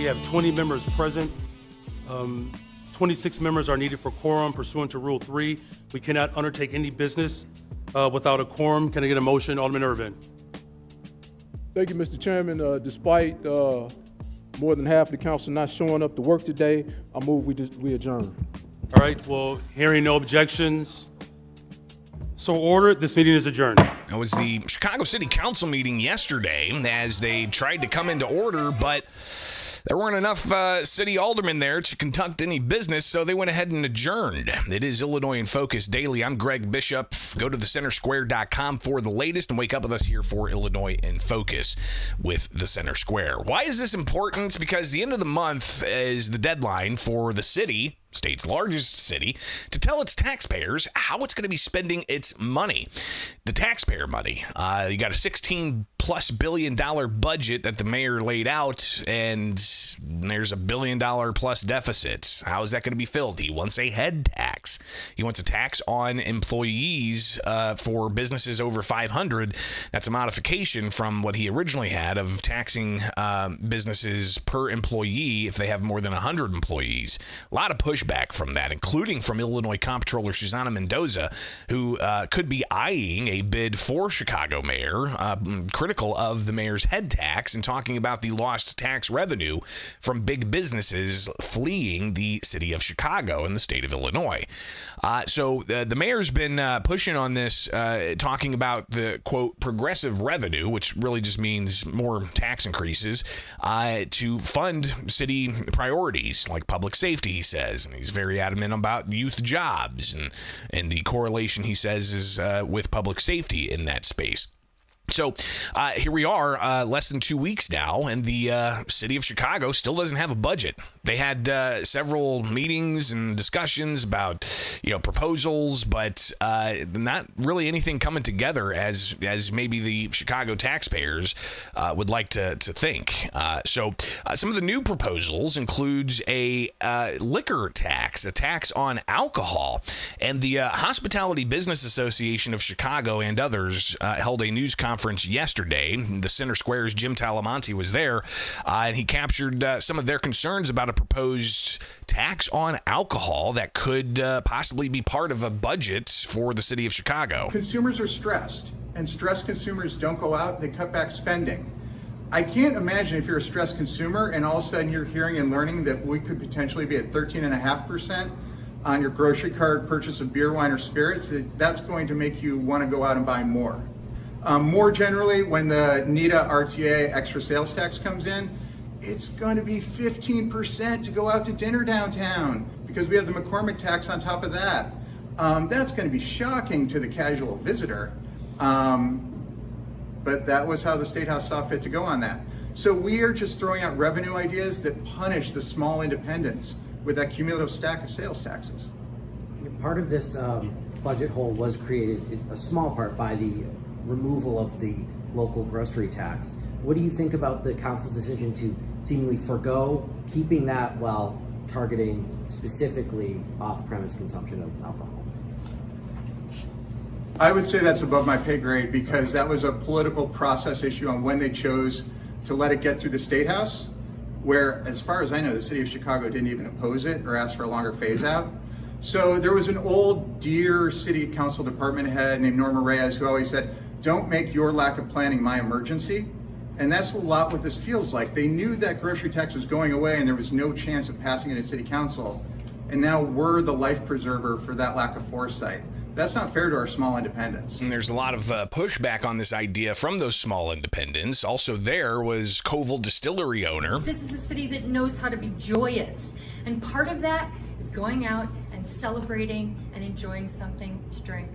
have 20 members present. 26 members are needed for quorum pursuant to Rule 3. We cannot undertake any business without a quorum. Can I get a motion? Alderman Irvin. Thank you, Mr. Chairman. Despite more than half of the council not showing up to work today, I move we adjourn. All right, well, hearing no objections, so ordered. This meeting is adjourned. That was the Chicago City Council meeting yesterday as they tried to come into order, but there weren't enough city aldermen there to conduct any business, so they went ahead and adjourned. It is Illinois in Focus Daily. I'm Greg Bishop. Go to thecentersquare.com for the latest and wake up with us here for Illinois in Focus with the Center Square. Why is this important? Because the end of the month is the deadline for the city, state's largest city, to tell its taxpayers how it's going to be spending its money. The taxpayer money. You got a $16+ billion budget that the mayor laid out, and there's $1 billion+ deficits. How is that going to be filled? He wants a head tax. He wants a tax on employees for businesses over 500. That's a modification from what he originally had of taxing businesses per employee if they have more than 100 employees. A lot of pushback from that, including from Illinois Comptroller Susana Mendoza, who could be eyeing a bid for Chicago mayor, critical of the mayor's head tax and talking about the lost tax revenue from big businesses fleeing the city of Chicago and the state of Illinois. So the mayor's been pushing on this, talking about the, quote, progressive revenue, which really just means more tax increases, to fund city priorities like public safety, he says. And he's very adamant about youth jobs and the correlation, he says, is with public safety in that space. So here we are, less than 2 weeks now, and the city of Chicago still doesn't have a budget. They had several meetings and discussions about, proposals, but not really anything coming together as maybe the Chicago taxpayers would like to think. So some of the new proposals includes a liquor tax, a tax on alcohol, and the Hospitality Business Association of Chicago and others held a news conference yesterday. The Center Square's Jim Talamonte was there, and he captured some of their concerns about a proposed tax on alcohol that could possibly be part of a budget for the city of Chicago. Consumers are stressed, and stressed consumers don't go out, they cut back spending. I can't imagine if you're a stressed consumer and all of a sudden you're hearing and learning that we could potentially be at 13.5% on your grocery card purchase of beer, wine, or spirits, that's going to make you want to go out and buy more. More generally, when the NETA RTA extra sales tax comes in, it's going to be 15% to go out to dinner downtown because we have the McCormick tax on top of that. That's going to be shocking to the casual visitor, but that was how the State House saw fit to go on that. So we are just throwing out revenue ideas that punish the small independents with that cumulative stack of sales taxes. Part of this budget hole was created, a small part, by the removal of the local grocery tax. What do you think about the council's decision to seemingly forego keeping that while targeting specifically off-premise consumption of alcohol? I would say that's above my pay grade because that was a political process issue on when they chose to let it get through the State House, where, as far as I know, the city of Chicago didn't even oppose it or ask for a longer phase out. So there was an old dear city council department head named Norma Reyes who always said, don't make your lack of planning my emergency. And that's a lot what this feels like. They knew that grocery tax was going away and there was no chance of passing it at city council. And now we're the life preserver for that lack of foresight. That's not fair to our small independents. And there's a lot of pushback on this idea from those small independents. Also there was Koval Distillery owner. This is a city that knows how to be joyous. And part of that is going out and celebrating and enjoying something to drink.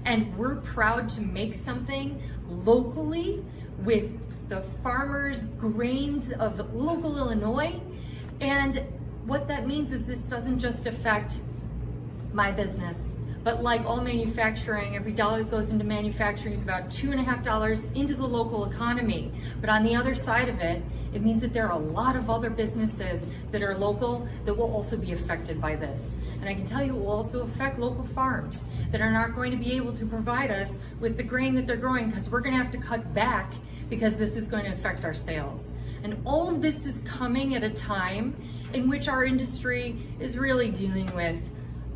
And we're proud to make something locally with the farmers' grains of local Illinois. And what that means is this doesn't just affect my business, but like all manufacturing, every dollar that goes into manufacturing is about $2.50 into the local economy. But on the other side of it, it means that there are a lot of other businesses that are local that will also be affected by this. And I can tell you it will also affect local farms that are not going to be able to provide us with the grain that they're growing because we're going to have to cut back because this is going to affect our sales. And all of this is coming at a time in which our industry is really dealing with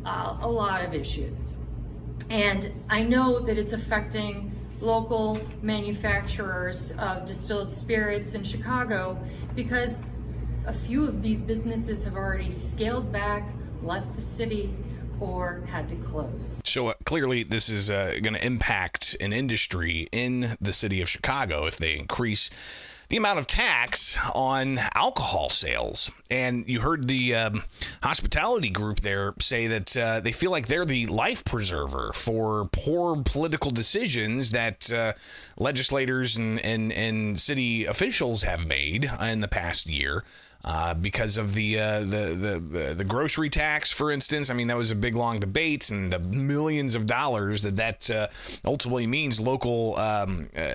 a lot of issues. And I know that it's affecting local manufacturers of distilled spirits in Chicago because a few of these businesses have already scaled back, left the city, or had to close. So clearly this is going to impact an industry in the city of Chicago if they increase the amount of tax on alcohol sales. And you heard the hospitality group there say that they feel like they're the life preserver for poor political decisions that legislators and city officials have made in the past year. Because of the grocery tax, for instance. I mean, that was a big, long debate, and the millions of dollars that ultimately means local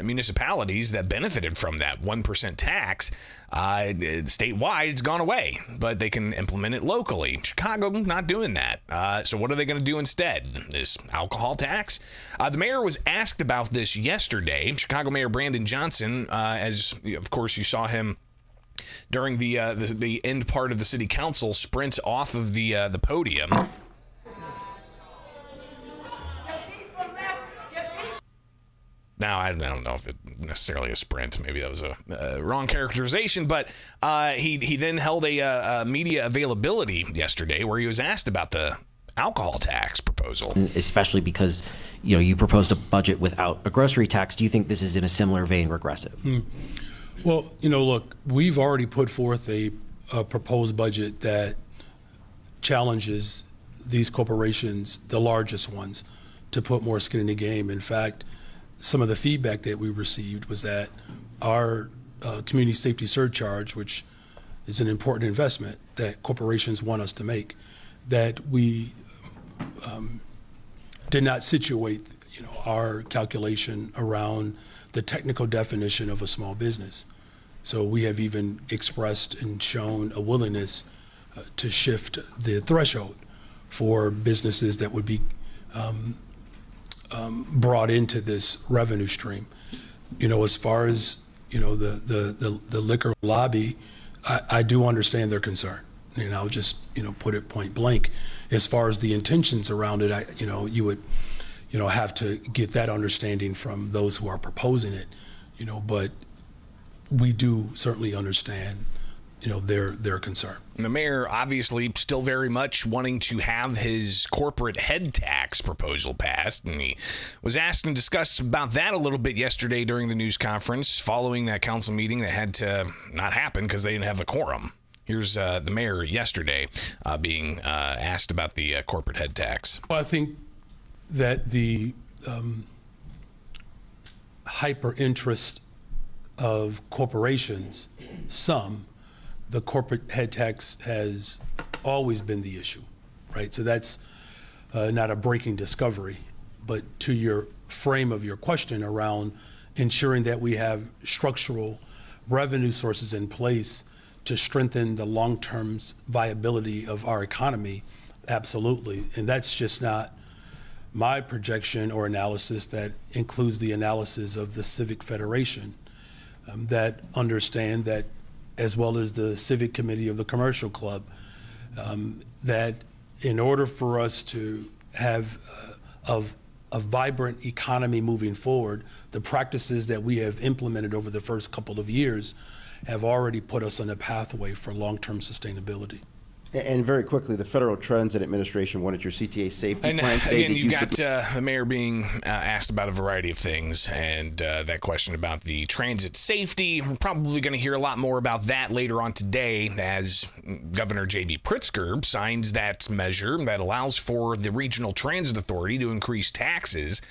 municipalities that benefited from that 1% tax. Statewide, it's gone away, but they can implement it locally. Chicago, not doing that. So what are they going to do instead? This alcohol tax? The mayor was asked about this yesterday. Chicago Mayor Brandon Johnson, as of course you saw him during the end part of the city council sprint off of the podium. Now, I don't know if it necessarily a sprint. Maybe that was a wrong characterization, but he then held a media availability yesterday where he was asked about the alcohol tax proposal. Especially because, you proposed a budget without a grocery tax. Do you think this is in a similar vein regressive? Well, look, we've already put forth a proposed budget that challenges these corporations, the largest ones, to put more skin in the game. In fact, some of the feedback that we received was that our community safety surcharge, which is an important investment that corporations want us to make, that we did not situate, our calculation around the technical definition of a small business. So we have even expressed and shown a willingness to shift the threshold for businesses that would be brought into this revenue stream. As far as the liquor lobby, I do understand their concern. I'll just put it point blank. As far as the intentions around it, you would have to get that understanding from those who are proposing it. But we do certainly understand their concern. And the mayor obviously still very much wanting to have his corporate head tax proposal passed, and he was asked and discussed about that a little bit yesterday during the news conference following that council meeting that had to not happen because they didn't have a quorum. Here's the mayor yesterday being asked about the corporate head tax. Well, I think that the hyper interest of corporations, the corporate head tax has always been the issue, right? So that's not a breaking discovery, but to your frame of your question around ensuring that we have structural revenue sources in place to strengthen the long-term viability of our economy, absolutely. And that's just not my projection or analysis. That includes the analysis of the Civic Federation that understand that, as well as the Civic Committee of the Commercial Club, that in order for us to have a vibrant economy moving forward, the practices that we have implemented over the first couple of years have already put us on a pathway for long-term sustainability. And very quickly, the Federal Transit Administration wanted your CTA safety And plan today. again, you got the mayor being asked about a variety of things, and that question about the transit safety. We're probably going to hear a lot more about that later on today as Governor J.B. Pritzker signs that measure that allows for the Regional Transit Authority to increase taxes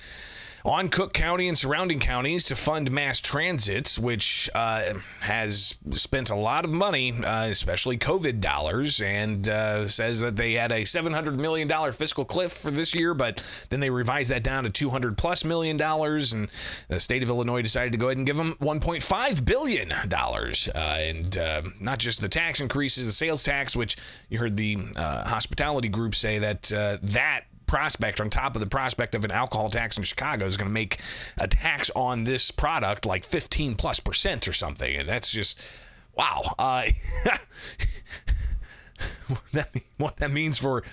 on Cook County and surrounding counties to fund mass transit, which has spent a lot of money, especially COVID dollars, and says that they had a $700 million fiscal cliff for this year, but then they revised that down to $200+ million, and the state of Illinois decided to go ahead and give them $1.5 billion. And not just the tax increases, the sales tax, which you heard the hospitality group say that that prospect on top of the prospect of an alcohol tax in Chicago is going to make a tax on this product like 15+% or something. And that's just Wow. What that means for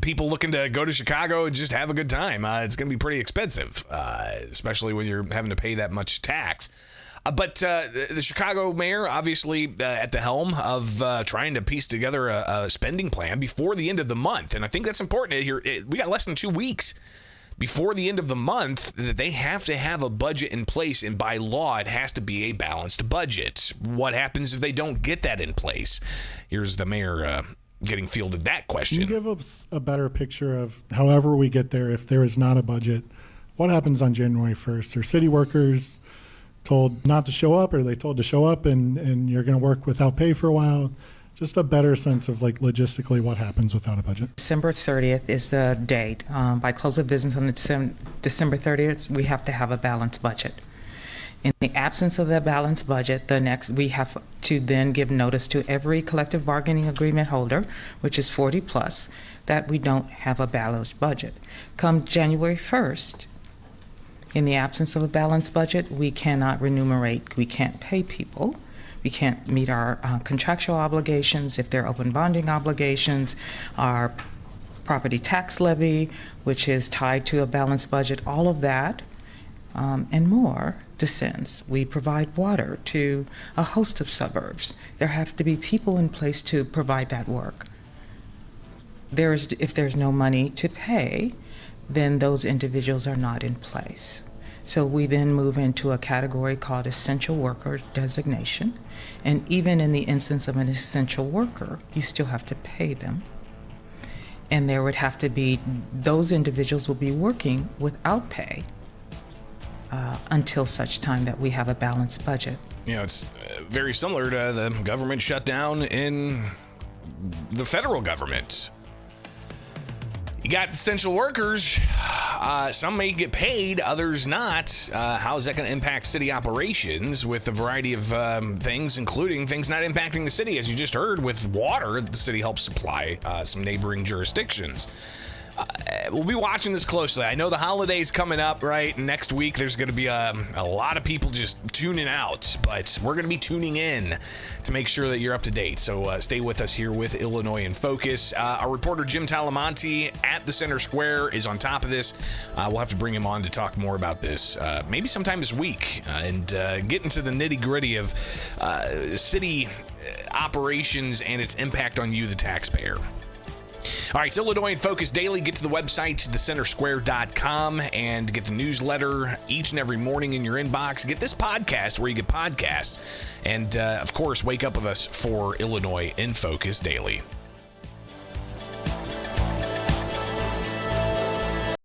people looking to go to Chicago and just have a good time. It's going to be pretty expensive, especially when you're having to pay that much tax. But the Chicago mayor, obviously at the helm of trying to piece together a spending plan before the end of the month. And I think that's important here. We got less than 2 weeks before the end of the month that they have to have a budget in place. And by law, it has to be a balanced budget. What happens if they don't get that in place? Here's the mayor getting fielded that question. Can you give us a better picture of however we get there if there is not a budget? What happens on January 1st? Are city workers told not to show up, or are they told to show up and you're going to work without pay for a while? Just a better sense of like logistically what happens without a budget. December 30th is the date. By close of business on December 30th, we have to have a balanced budget. In the absence of that balanced budget, we have to then give notice to every collective bargaining agreement holder, which is 40 plus, that we don't have a balanced budget. Come January 1st, in the absence of a balanced budget, we cannot remunerate, we can't pay people, we can't meet our contractual obligations, if they're open bonding obligations, our property tax levy, which is tied to a balanced budget, all of that and more descends. We provide water to a host of suburbs. There have to be people in place to provide that work. If there's no money to pay, then those individuals are not in place. So we then move into a category called essential worker designation. And even in the instance of an essential worker, you still have to pay them. And there would have to be, those individuals will be working without pay until such time that we have a balanced budget. You know, it's very similar to the government shutdown in the federal government. You got essential workers. Some may get paid, others not. How is that going to impact city operations with a variety of things, including things not impacting the city? As you just heard, with water, the city helps supply some neighboring jurisdictions. We'll be watching this closely. I know the holiday's coming up, right? Next week, there's going to be a lot of people just tuning out, but we're going to be tuning in to make sure that you're up to date. So stay with us here with Illinois in Focus. Our reporter, Jim Talamonte, at the Center Square is on top of this. We'll have to bring him on to talk more about this, maybe sometime this week, and get into the nitty-gritty of city operations and its impact on you, the taxpayer. All right, it's Illinois in Focus Daily. Get to the website, thecentersquare.com, and get the newsletter each and every morning in your inbox. Get this podcast where you get podcasts. And, of course, wake up with us for Illinois in Focus Daily.